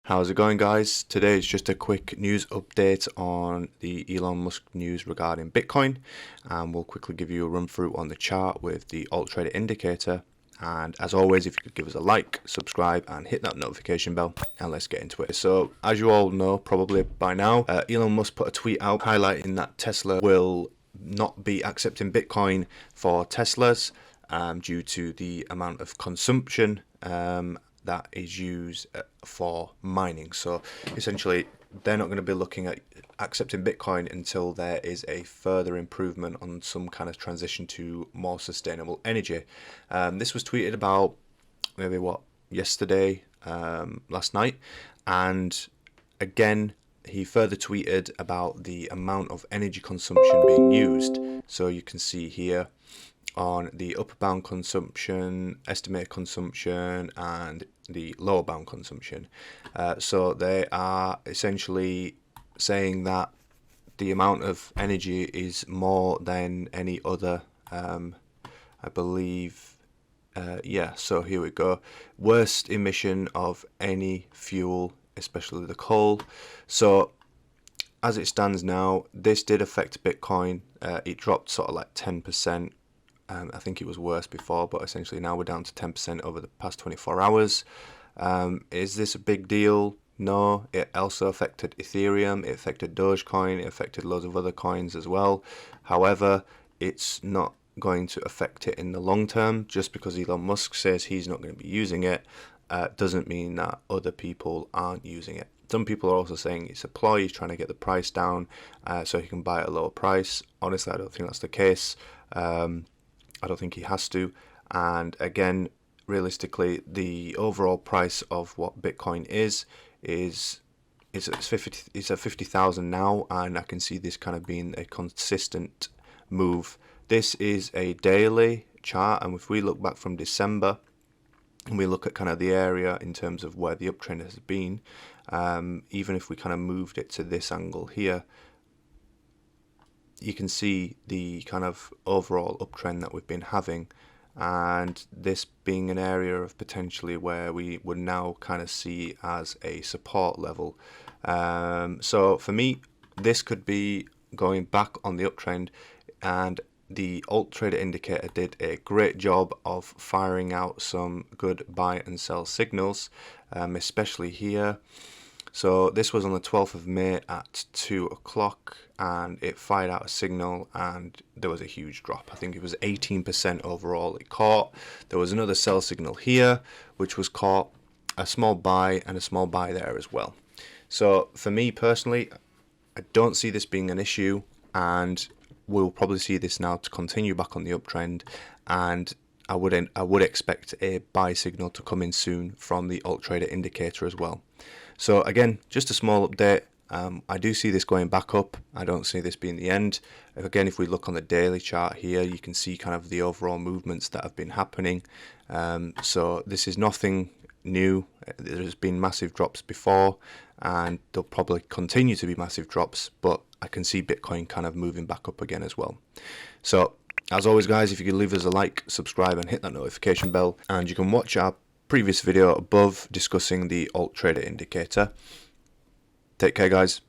How's it going, guys? Today is just a quick news update on the Elon Musk news regarding Bitcoin, and we'll quickly give you a run through on the chart with the AltTrader Indicator. And as always, if you could give us a like, subscribe and hit that notification bell, and let's get into it. So as you all know probably by now, Elon Musk put a tweet out highlighting that Tesla will not be accepting Bitcoin for Teslas due to the amount of consumption that is used for mining. So essentially they're not going to be looking at accepting Bitcoin until there is a further improvement on some kind of transition to more sustainable energy. This was tweeted about maybe yesterday, last night, and again he further tweeted about the amount of energy consumption being used. So you can see here on the upper bound consumption, estimated consumption, and the lower bound consumption. So they are essentially saying that the amount of energy is more than any other, I believe, so here we go. Worst emission of any fuel, especially the coal. So as it stands now, this did affect Bitcoin. It dropped sort of like 10%. I think it was worse before, but essentially now we're down to 10% over the past 24 hours. Is this a big deal? No. It also affected Ethereum, it affected Dogecoin, it affected loads of other coins as well. However, it's not going to affect it in the long term. Just because Elon Musk says he's not going to be using it doesn't mean that other people aren't using it. Some people are also saying it's a ploy, he's trying to get the price down so he can buy at a lower price. Honestly, I don't think that's the case. I don't think he has to. And again, realistically, the overall price of what Bitcoin is at 50,000 now, and I can see this kind of being a consistent move. This is a daily chart, and if we look back from December and we look at kind of the area in terms of where the uptrend has been, even if we kind of moved it to this angle here, you can see the kind of overall uptrend that we've been having, and this being an area of potentially where we would now kind of see as a support level. So for me, this could be going back on the uptrend, and the AltTrader Indicator did a great job of firing out some good buy and sell signals, especially here. So this was on the 12th of May at 2 o'clock, and it fired out a signal and there was a huge drop. I think it was 18% overall it caught. There was another sell signal here which was caught, a small buy and a small buy there as well. So for me personally, I don't see this being an issue, and we'll probably see this now to continue back on the uptrend, and I would expect a buy signal to come in soon from the AltTrader Indicator as well. So again, just a small update. I do see this going back up. I don't see this being the end. Again, if we look on the daily chart here, you can see kind of the overall movements that have been happening. So this is nothing new. There's been massive drops before, and there'll probably continue to be massive drops, but I can see Bitcoin kind of moving back up again as well. So as always, guys, if you could leave us a like, subscribe and hit that notification bell, and you can watch our previous video above discussing the AltTrader Indicator. Take care, guys.